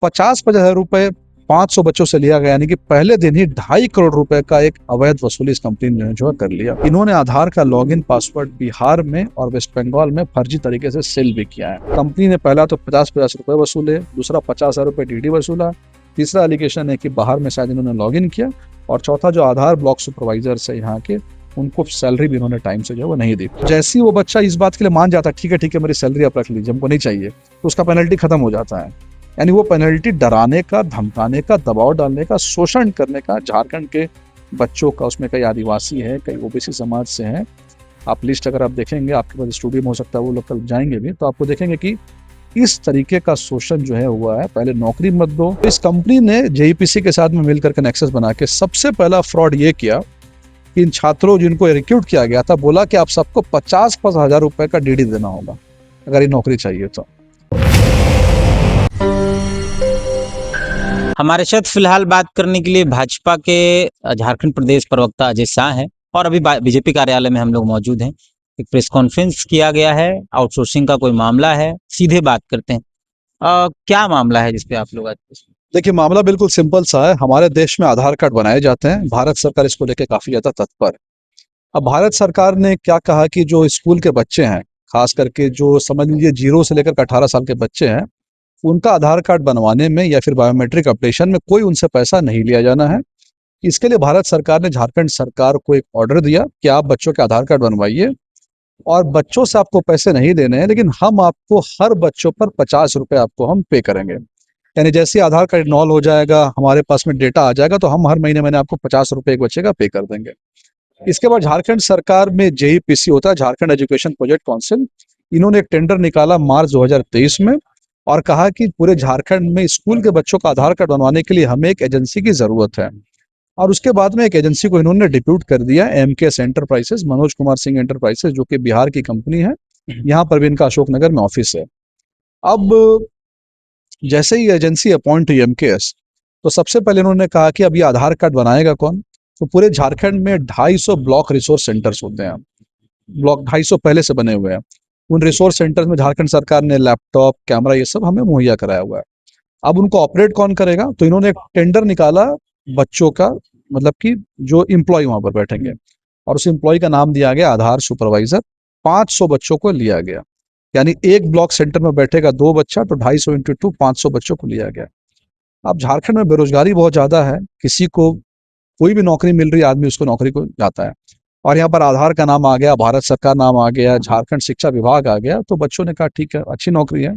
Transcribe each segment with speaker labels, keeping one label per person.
Speaker 1: 50,000 रुपए 500 बच्चों से लिया गया, यानी कि पहले दिन ही 2.5 करोड़ रुपए का एक अवैध वसूली इस कंपनी ने जो है कर लिया। इन्होंने आधार का लॉगिन पासवर्ड बिहार में और वेस्ट बंगाल में फर्जी तरीके से सेल भी किया है। कंपनी ने पहला तो 50,000 रुपए वसूले, दूसरा 50,000 रुपए डीडी वसूला, तीसरा एलिगेशन है कि बाहर में शायद इन्होंने लॉगिन किया, और चौथा जो आधार ब्लॉक सुपरवाइजर है यहाँ के, उनको सैलरी भी उन्होंने टाइम से जो है वो नहीं दी। जैसे ही वो बच्चा इस बात के लिए मान जाता है, ठीक है मेरी सैलरी आप रख लीजिए, हमको नहीं चाहिए, तो उसका पेनल्टी खत्म हो जाता है। यानी वो पेनल्टी डराने का, धमकाने का, दबाव डालने का, शोषण करने का। झारखंड के बच्चों का, उसमें कई आदिवासी हैं, कई ओबीसी समाज से हैं। आप लिस्ट अगर आप देखेंगे, आपके पास स्टूडियो में हो सकता है, वो लोग कल जाएंगे भी, तो आपको देखेंगे कि इस तरीके का शोषण जो है हुआ है। पहले नौकरी मत दो। इस कंपनी ने जेईपीसी के साथ में मिलकर के नेक्सस बना के सबसे पहला फ्रॉड ये किया कि इन छात्रों जिनको रिक्रूट किया गया था, बोला कि आप सबको 50,000 रुपए का डीडी देना होगा अगर ये नौकरी चाहिए तो।
Speaker 2: हमारे साथ फिलहाल बात करने के लिए भाजपा के झारखंड प्रदेश प्रवक्ता अजय शाह हैं, और अभी बीजेपी कार्यालय में हम लोग मौजूद हैं। एक प्रेस कॉन्फ्रेंस किया गया है, आउटसोर्सिंग का कोई मामला है, सीधे बात करते हैं। क्या मामला है जिसपे आप लोग आज?
Speaker 1: देखिए, मामला बिल्कुल सिंपल सा है। हमारे देश में आधार कार्ड बनाए जाते हैं, भारत सरकार इसको लेकर काफी ज्यादा तत्पर। अब भारत सरकार ने क्या कहा कि जो स्कूल के बच्चे हैं, खास करके जो समझ लीजिए 0 से लेकर 18 साल के बच्चे हैं, उनका आधार कार्ड बनवाने में या फिर बायोमेट्रिक अपडेशन में कोई उनसे पैसा नहीं लिया जाना है। इसके लिए भारत सरकार ने झारखंड सरकार को एक ऑर्डर दिया कि आप बच्चों के आधार कार्ड बनवाइए, और बच्चों से आपको पैसे नहीं देने हैं, लेकिन हम आपको हर बच्चों पर 50 रुपए आपको हम पे करेंगे। यानी जैसे ही आधार कार्ड इन्वॉल्व हो जाएगा, हमारे पास में डेटा आ जाएगा, तो हम हर महीने महीने आपको 50 रुपए एक बच्चे का पे कर देंगे। इसके बाद झारखंड सरकार में जेईपीसी होता है, झारखंड एजुकेशन प्रोजेक्ट काउंसिल, इन्होंने एक टेंडर निकाला मार्च 2023 में, और कहा कि पूरे झारखंड में स्कूल के बच्चों का आधार कार्ड बनवाने के लिए हमें एक एजेंसी की जरूरत है। और उसके बाद में एक एजेंसी को इन्होंने डिप्यूट कर दिया, MKS enterprises, Manoj Kumar Singh enterprises, जो कि बिहार की कंपनी है। यहाँ पर भी इनका अशोकनगर में ऑफिस है। अब जैसे ही एजेंसी अपॉइंट हुई एमकेएस, तो सबसे पहले इन्होंने कहा कि अब ये आधार कार्ड बनाएगा कौन। तो पूरे झारखंड में 250 ब्लॉक रिसोर्स सेंटर्स होते हैं। ब्लॉक 250 पहले से बने हुए हैं। उन रिसोर्स सेंटर्स में झारखंड सरकार ने लैपटॉप, कैमरा, ये सब हमें मुहैया कराया हुआ है। अब उनको ऑपरेट कौन करेगा, तो इन्होंने एक टेंडर निकाला बच्चों का, मतलब कि जो एम्प्लॉय वहां पर बैठेंगे, और उस एम्प्लॉय का नाम दिया गया आधार सुपरवाइजर। 500 बच्चों को लिया गया, यानी एक ब्लॉक सेंटर में बैठेगा 2 बच्चा, तो 250 इंटू 2 500 बच्चों को लिया गया। अब झारखंड में बेरोजगारी बहुत ज्यादा है, किसी को कोई भी नौकरी मिल रही है, आदमी उसको नौकरी को जाता है, और यहाँ पर आधार का नाम आ गया, भारत सरकार नाम आ गया, झारखंड शिक्षा विभाग आ गया, तो बच्चों ने कहा ठीक है, अच्छी नौकरी है।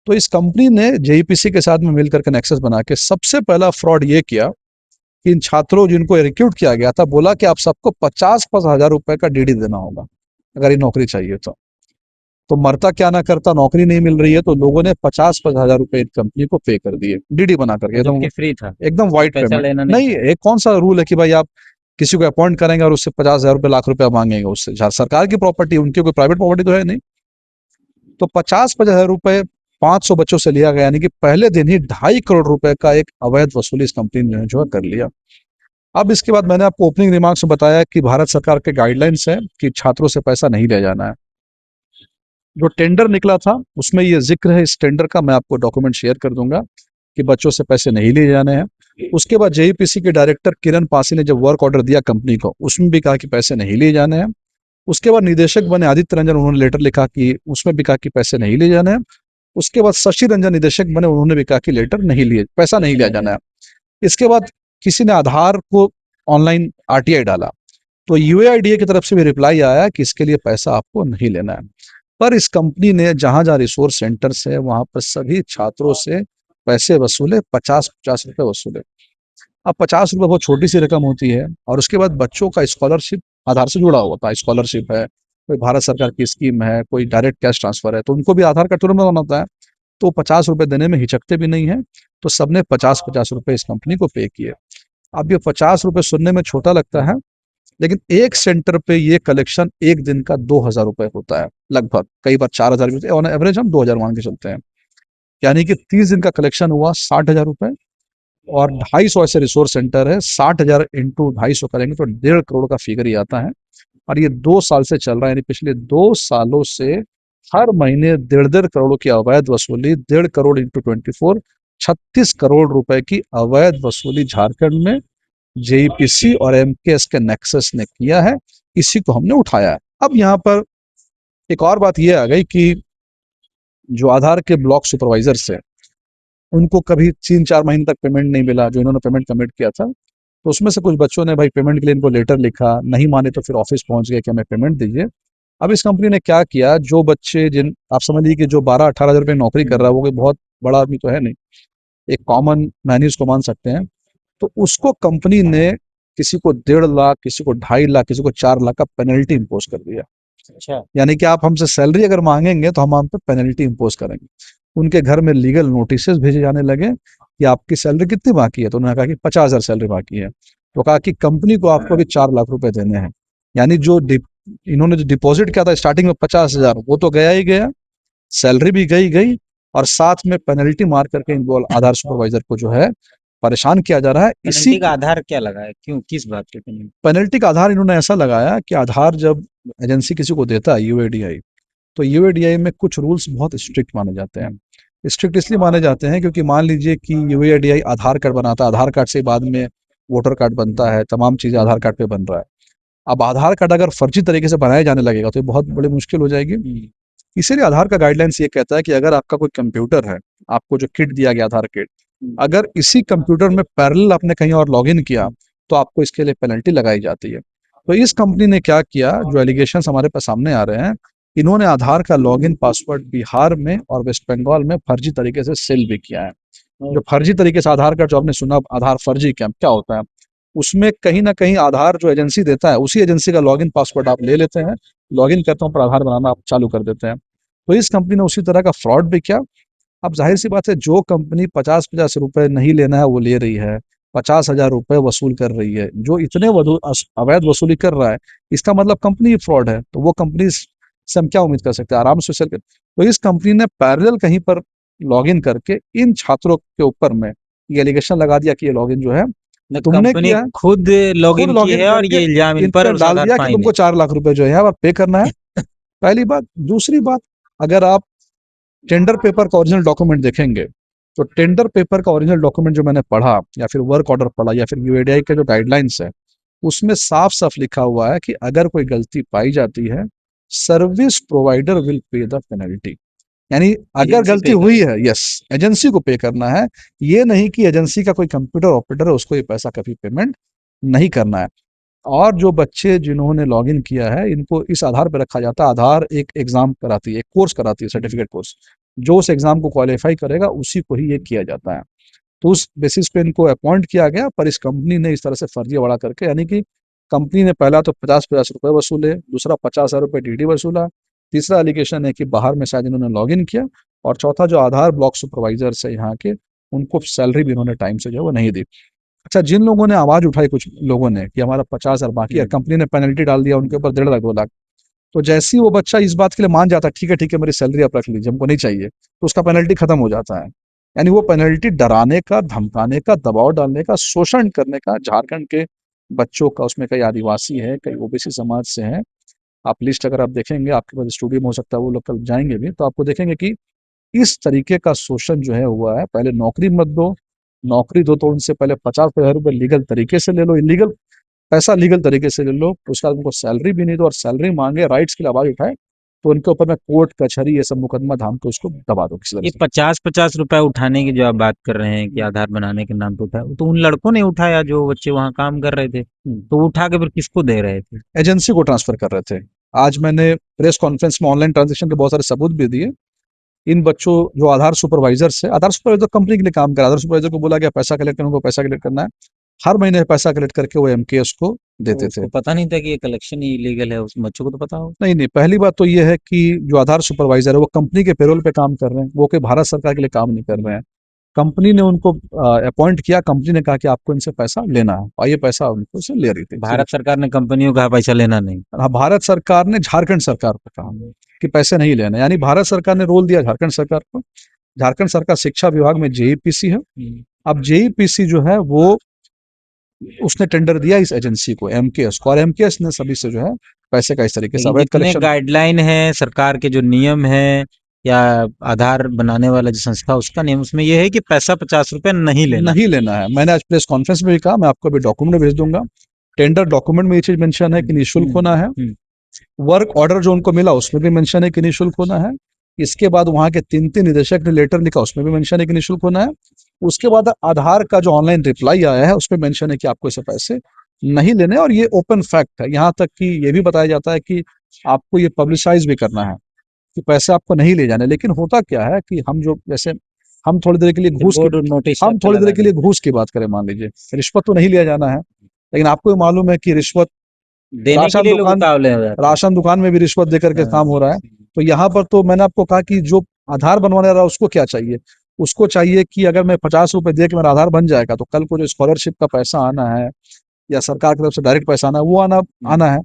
Speaker 1: तो इस कंपनी ने जेईपीसी के साथ में मिलकर के नेक्सस बना के सबसे पहला फ्रॉड ये किया कि इन छात्रों जिनको रिक्रूट किया गया था, बोला कि आप सबको 50,000 रुपए का डीडी देना होगा अगर ये नौकरी चाहिए तो मरता क्या ना करता, नौकरी नहीं मिल रही है, तो लोगों ने 50,000 रुपए कंपनी को पे कर दिए, डीडी बना करके, एकदम
Speaker 2: फ्री था,
Speaker 1: एकदम व्हाइट पेमेंट। नहीं, एक कौन सा रूल है कि भाई आप किसी को अपॉइंट करेंगे और उससे 50,000 रुपए, लाख रुपया मांगेंगे उससे? सरकार की प्रॉपर्टी, उनकी कोई प्राइवेट प्रॉपर्टी तो है नहीं। तो 50,000 रुपए 500 बच्चों से लिया गया, यानी कि पहले दिन ही 2.5 करोड़ रुपए का एक अवैध वसूली इस कंपनी ने जो है कर लिया। अब इसके बाद मैंने आपको ओपनिंग रिमार्क्स में बताया कि भारत सरकार के गाइडलाइंस है कि छात्रों से पैसा नहीं ले जाना है। जो टेंडर निकला था उसमें ये जिक्र है, इस टेंडर का मैं आपको डॉक्यूमेंट शेयर कर दूंगा कि बच्चों से पैसे नहीं लिए जाने हैं। उसके बाद जेईपीसी के डायरेक्टर किरण पासी ने जब वर्क ऑर्डर दिया कंपनी को, उसमें भी कहा कि पैसे नहीं लिए जाने हैं। उसके बाद निदेशक बने आदित्य रंजन, उन्होंने लेटर लिखा कि उसमें भी कहा कि पैसे नहीं लिए जाने हैं। उसके बाद शशि रंजन निदेशक बने, उन्होंने भी कहा कि पैसा नहीं लिया जाना है। इसके बाद किसी ने आधार को ऑनलाइन आरटीआई डाला, तो यूएआईडीए की तरफ से भी रिप्लाई आया कि इसके लिए पैसा आपको नहीं लेना है। पर इस कंपनी ने जहां जहां रिसोर्स सेंटर्स है, वहां पर सभी छात्रों से पैसे वसूले, 50-50 रुपए वसूले। अब 50 रुपए बहुत छोटी सी रकम होती है, और उसके बाद बच्चों का स्कॉलरशिप आधार से जुड़ा हुआ था। स्कॉलरशिप है, कोई भारत सरकार की स्कीम है, कोई डायरेक्ट कैश ट्रांसफर है, तो उनको भी आधार कार्ड तुरंत बनाना होता है। तो 50 रुपए देने में हिचकते भी नहीं है, तो सबने 50-50 रुपए इस कंपनी को पे किए। अब ये 50 रुपए सुनने में छोटा लगता है, लेकिन एक सेंटर पे ये कलेक्शन एक दिन का 2,000 रुपए होता है लगभग, कई बार 4,000 भी होते हैं, ऑन एवरेज हम 2,000 मान के चलते हैं। यानी कि 30 दिन का कलेक्शन हुआ 60,000 रुपए, और 250 ऐसे रिसोर्स सेंटर है, 60,000 इंटू 250 करेंगे तो 1.5 करोड़ का फिगर ही आता है। और ये 2 साल से चल रहा है, यानी पिछले 2 सालों से हर महीने 1.5 करोड़ की अवैध वसूली, 1.5 करोड़ इंटू 24, 36 करोड़ रुपए की अवैध वसूली झारखंड में जेईपीसी और एमकेएस के नेक्सस ने किया है। इसी को हमने उठाया है। अब यहाँ पर एक और बात यह आ गई कि जो आधार के ब्लॉक सुपरवाइजर्स है, उनको कभी 3-4 महीने तक पेमेंट नहीं मिला, जो इन्होंने पेमेंट कमिट किया था। तो उसमें से कुछ बच्चों ने भाई पेमेंट के लिए इनको लेटर लिखा, नहीं माने तो फिर ऑफिस पहुंच गए कि हमें पेमेंट दीजिए। अब इस कंपनी ने क्या किया, जो बच्चे जिन आप समझ लीजिए कि जो 12-18 हज़ार रुपये नौकरी कर रहा है, वो कोई बहुत बड़ा आदमी तो है नहीं, एक कॉमन मैन ही उसको मान सकते हैं। तो उसको कंपनी ने किसी को 1.5 लाख, किसी को 2.5 लाख, किसी को 4 लाख का पेनल्टी इम्पोज कर दिया।
Speaker 2: अच्छा।
Speaker 1: यानी कि आप हमसे सैलरी अगर मांगेंगे तो हम पे पेनल्टी इम्पोज करेंगे। उनके घर में लीगल नोटिसेस भेजे जाने लगे कि आपकी सैलरी कितनी बाकी है, तो उन्होंने कहा कि 50,000 सैलरी बाकी है। तो कहा कि कंपनी को आपको अभी 4 लाख रुपए देने हैं। यानी जो इन्होंने जो डिपॉजिट किया था स्टार्टिंग में 50,000, वो तो गया ही गया, सैलरी भी गई गई, और साथ में पेनल्टी मार करके इनको आधार सुपरवाइजर को जो है परेशान किया जा रहा है। इसी
Speaker 2: पेनल्टी का आधार क्या लगा है, क्यों, किस बात पे पेनल्टी?
Speaker 1: पेनल्टी का आधार इन्होंने ऐसा लगाया कि आधार जब एजेंसी किसी को देता है, यूएडीआई, तो यूएडीआई में कुछ रूल्स बहुत स्ट्रिक्ट माने जाते हैं। स्ट्रिक्ट इसलिए माने जाते हैं क्योंकि मान लीजिए कि यूएडीआई आधार कार्ड बनाता है, आधार कार्ड से बाद में वोटर कार्ड बनता है, तमाम चीजें आधार कार्ड पे बन रहा है। अब आधार कार्ड अगर फर्जी तरीके से बनाया जाने लगेगा तो ये बहुत बड़ी मुश्किल हो जाएगी। इसीलिए आधार का गाइडलाइंस ये कहता है कि अगर आपका कोई कंप्यूटर है, आपको जो किट दिया गया आधार किट, अगर इसी कंप्यूटर में पैरेलल आपने कहीं और लॉगिन किया तो आपको इसके लिए पेनल्टी लगाई जाती है। तो इस कंपनी ने क्या किया, जो एलिगेशंस हमारे पास सामने आ रहे हैं, इन्होंने आधार का लॉगिन पासवर्ड बिहार में और वेस्ट बंगाल में फर्जी तरीके से सेल भी किया है। जो फर्जी तरीके से आधार कार्ड, जो आपने सुना आधार फर्जी कैंप, क्या होता है, उसमें कहीं ना कहीं आधार जो एजेंसी देता है, उसी एजेंसी का लॉगिन पासवर्ड आप ले लेते हैं, लॉगिन करते हैं पर आधार बनाना आप चालू कर देते हैं। तो इस कंपनी ने उसी तरह का फ्रॉड भी किया। अब जाहिर सी बात है, जो कंपनी 50-50 रुपए नहीं लेना है वो ले रही है, 50,000 रुपए वसूल कर रही है, जो इतने अवैध वसूली कर रहा है, इसका मतलब कंपनी ही फ्रॉड है। तो वो कंपनी से हम क्या उम्मीद कर सकते हैं, आराम से सेल कर। तो इस कंपनी ने पैरेलल कहीं पर लॉगिन करके इन छात्रों के ऊपर में ये एलिगेशन लगा दिया कि ये लॉगिन जो है तुमने
Speaker 2: कंपनी
Speaker 1: किया है,
Speaker 2: खुद
Speaker 1: खुद
Speaker 2: लॉगिन की
Speaker 1: लॉगिन
Speaker 2: है और
Speaker 1: करके
Speaker 2: ये इल्जाम इन
Speaker 1: इन
Speaker 2: पर
Speaker 1: पे
Speaker 2: और
Speaker 1: डाल
Speaker 2: साधारण
Speaker 1: दिया कि
Speaker 2: फाइन
Speaker 1: तुमको
Speaker 2: है।
Speaker 1: 4 लाख रुपए जो है अब पे करना है। पहली बात। दूसरी बात, अगर आप टेंडर पेपर का ओरिजिनल डॉक्यूमेंट देखेंगे, तो टेंडर पेपर का ओरिजिनल डॉक्यूमेंट जो मैंने पढ़ा, या फिर वर्क ऑर्डर पढ़ा, या फिर यूएडीआई के जो गाइडलाइंस है, उसमें साफ साफ लिखा हुआ है कि अगर कोई गलती पाई जाती है, service provider will pay the penalty. यानी अगर
Speaker 2: एजेंसी
Speaker 1: गलती
Speaker 2: पे
Speaker 1: हुई
Speaker 2: करे।
Speaker 1: है, यस, एजेंसी को पे करना है। ये नहीं कि एजेंसी का कोई कंप्यूटर ऑपरेटर है, उसको ये पैसा कभी पेमेंट नहीं करना है। और जो बच्चे जिन्होंने लॉगिन किया है, इनको इस आधार पर रखा जाता है। आधार एक एग्जाम कराती है, एक कोर्स कराती है, सर्टिफिकेट कोर्स। जो उस एग्जाम को क्वालिफाई करेगा उसी को ही ये किया जाता है। तो उस बेसिस पे इनको अपॉइंट किया गया, पर इस कंपनी ने इस तरह से फर्जीवाड़ा करके, यानी कि कंपनी ने पहला तो 50-50 रुपए वसूले, दूसरा 50,000 रुपए डीडी वसूला, तीसरा एलिगेशन है कि बाहर में शायद इन्होंने लॉगिन किया, और चौथा जो आधार ब्लॉक सुपरवाइजर है यहाँ के, उनको सैलरी भी इन्होंने टाइम से जो है वो नहीं दी। अच्छा, जिन लोगों ने आवाज उठाई, कुछ लोगों ने, कि हमारा 50,000 बाकी है, कंपनी ने पेनल्टी डाल दिया उनके ऊपर 1.5 लाख 2 लाख। तो जैसे ही वो बच्चा इस बात के लिए मान जाता है, ठीक है ठीक है मेरी सैलरी आप रख लीजिए, हमको नहीं चाहिए, तो उसका पेनल्टी खत्म हो जाता है। यानी वो पेनल्टी डराने का, धमकाने का, दबाव डालने का, शोषण करने का, झारखंड के बच्चों का, उसमें कई आदिवासी है, कई ओबीसी समाज से हैं। आप लिस्ट अगर आप देखेंगे, आपके पास स्टूडियो में हो सकता है, वो लोग कल जाएंगे भी, तो आपको देखेंगे कि इस तरीके का शोषण जो है हुआ है। पहले नौकरी मत दो, नौकरी दो तो उनसे पहले 50,000 रुपये लीगल तरीके से ले लो, इलीगल पैसा लीगल तरीके से ले लो, उसके बाद उनको सैलरी भी नहीं दो, और सैलरी मांगे, राइट्स के लिए आवाज उठाए, तो उनके ऊपर में कोर्ट कचहरी ये सब मुकदमा धाम के उसको दबा दो किसी तरह
Speaker 2: ये
Speaker 1: से।
Speaker 2: 50-50 रुपए उठाने की जो आप बात कर रहे हैं कि आधार बनाने के नाम पे उठाया, तो उन लड़कों ने उठाया जो बच्चे वहां काम कर रहे थे, तो वो उठा के फिर किसको दे रहे थे?
Speaker 1: एजेंसी को ट्रांसफर कर रहे थे। आज मैंने प्रेस कॉन्फ्रेंस में ऑनलाइन ट्रांजेक्शन के बहुत सारे सबूत भी दिए। इन बच्चों, जो आधार सुपरवाइजर है, आधार सुपरवाइजर कंपनी के लिए काम कर, आधार सुपरवाइजर को बोला गया पैसा कलेक्ट करने को, पैसा कलेक्ट करना है, हर महीने पैसा कलेक्ट करके वो एमकेएस को
Speaker 2: तो
Speaker 1: देते थे।
Speaker 2: उसको पता नहीं था कि ये कलेक्शन ही इलीगल है, उस बच्चों को तो पता हो।
Speaker 1: नहीं नहीं, पहली बात तो ये है कि जो आधार सुपरवाइजर है वो कंपनी के पेरोल पे काम कर रहे हैं, वो कोई भारत सरकार के लिए काम नहीं कर रहे हैं। कंपनी ने उनको अपॉइंट किया, कंपनी ने कहा कि आपको इनसे पैसा लेना है, और ये पैसा उनको से ले रही थी, सीधे।
Speaker 2: भारत सरकार ने कंपनियों का पैसा लेना नहीं।
Speaker 1: हाँ, भारत सरकार ने झारखंड सरकार को कहा कि पैसे नहीं लेने, यानी भारत सरकार ने रोल दिया झारखंड सरकार को। झारखंड सरकार शिक्षा विभाग में जेईपीसी है। अब जेईपीसी जो है वो, उसने टेंडर दिया इस एजेंसी को, एमकेएस को, और एमकेएस ने सभी से जो है पैसे का इस तरीके से
Speaker 2: लेकिन
Speaker 1: अवैध
Speaker 2: जितने
Speaker 1: कलेक्शन।
Speaker 2: गाइडलाइन है, सरकार के जो नियम है, या आधार बनाने वाला जो संस्था उसका नियम, उसमें ये है कि पैसा 50 रुपए नहीं लेना।
Speaker 1: नहीं लेना है। मैंने आज प्रेस कॉन्फ्रेंस में भी कहा, मैं आपको अभी डॉक्यूमेंट भेज दूंगा। टेंडर डॉक्यूमेंट में ये चीज मेंशन है कि निःशुल्क होना है। वर्क ऑर्डर जो उनको मिला उसमें भी मेंशन है कि निःशुल्क होना है। इसके बाद वहां के 3 निदेशक ने लेटर लिखा, उसमें भी मेंशन है कि निःशुल्क होना है। उसके बाद आधार का जो ऑनलाइन रिप्लाई आया है उसमें मेंशन है कि आपको इसे पैसे नहीं लेने, और ये ओपन फैक्ट है। यहाँ तक कि ये भी बताया जाता है कि आपको ये पब्लिसाइज भी करना है कि पैसे आपको नहीं ले जाने। लेकिन होता क्या है कि हम जो जैसे हम थोड़ी देर के लिए घूस की
Speaker 2: बोर्ड नोटिस
Speaker 1: हम थोड़ी देर के लिए घूस की बात करें, मान लीजिए रिश्वत तो नहीं लिया जाना है, लेकिन आपको भी मालूम है कि रिश्वत
Speaker 2: देने के
Speaker 1: राशन
Speaker 2: लिए लोग
Speaker 1: दुकान
Speaker 2: उतावले हो जाते हैं।
Speaker 1: राशन दुकान में भी रिश्वत देकर के काम हो रहा है। तो यहाँ पर तो मैंने आपको कहा कि जो आधार बनवाने रहा है उसको क्या चाहिए, उसको चाहिए कि अगर मैं 50 रुपए दे के मेरा आधार बन जाएगा तो कल को जो स्कॉलरशिप का पैसा आना है या सरकार की तरफ से डायरेक्ट पैसा आना है वो आना है।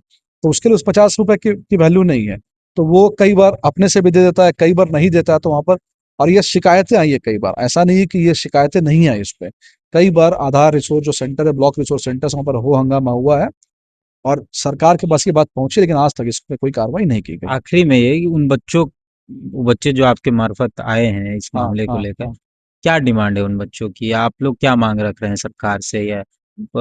Speaker 1: तो उसके लिए उस 50 रुपए की वैल्यू नहीं है। तो वो कई बार अपने से भी दे देता है, कई बार नहीं देता है। तो वहां पर और ये शिकायतें आई है कई बार, ऐसा नहीं है कि ये शिकायतें नहीं आई इस पे। कई बार आधार रिसोर्स जो सेंटर है, ब्लॉक रिसोर्स सेंटर से वहां पर हो हंगामा हुआ है और सरकार के पास ये बात पहुंची, लेकिन आज तक इस पे कोई कार्रवाई नहीं की गई।
Speaker 2: आखिरी में ये कि उन बच्चों, वो बच्चे जो आपके मार्फत आए हैं इस
Speaker 1: हाँ
Speaker 2: मामले को
Speaker 1: हाँ
Speaker 2: लेकर,
Speaker 1: हाँ।
Speaker 2: क्या डिमांड है उन बच्चों की? आप लोग क्या मांग रख रहे हैं सरकार से या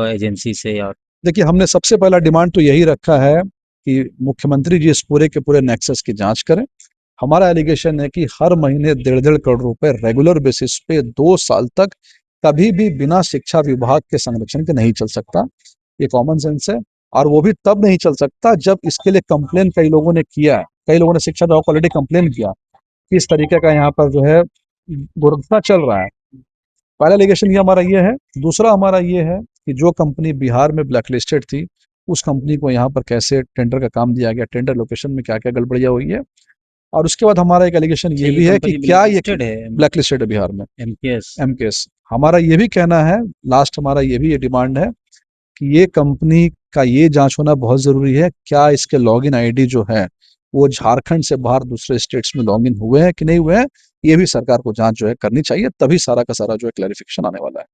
Speaker 2: एजेंसी से? और
Speaker 1: देखिए, हमने सबसे पहला डिमांड तो यही रखा है कि मुख्यमंत्री जी इस पूरे के पूरे नेक्सस की जांच करें। हमारा एलिगेशन है कि हर महीने 1.5 करोड़ रुपए रेगुलर बेसिस पे 2 साल तक कभी भी बिना शिक्षा विभाग के संरक्षण के नहीं चल सकता। ये कॉमन सेंस है। और वो भी तब नहीं चल सकता जब इसके लिए कंप्लेन कई लोगों ने किया है, कई लोगों ने शिक्षा विभाग को ऑलरेडी कंप्लेन किया कि इस तरीके का यहाँ पर जो है दुर्घटना चल रहा है। पहला एलिगेशन ये हमारा ये है। दूसरा हमारा ये है कि जो कंपनी बिहार में ब्लैक लिस्टेड थी उस कंपनी को यहाँ पर कैसे टेंडर का काम दिया गया, टेंडर लोकेशन में क्या क्या गड़बड़ियां हुई है। और उसके बाद हमारा एक एलिगेशन
Speaker 2: अच्छा,
Speaker 1: ये
Speaker 2: ये
Speaker 1: भी है कि
Speaker 2: कंपनी
Speaker 1: क्या ये
Speaker 2: ब्लैकलिस्टेड है?
Speaker 1: ब्लैक लिस्टेड है बिहार में,
Speaker 2: एमकेएस?
Speaker 1: एमकेएस। हमारा ये भी कहना है, लास्ट हमारा ये भी ये डिमांड है कि ये कंपनी का ये जांच होना बहुत जरूरी है, क्या इसके लॉगिन आईडी जो है वो झारखंड से बाहर दूसरे स्टेट्स में लॉगिन हुए हैं कि नहीं हुए हैं। ये भी सरकार को जांच जो है करनी चाहिए, तभी सारा का सारा जो है क्लैरिफिकेशन आने वाला है।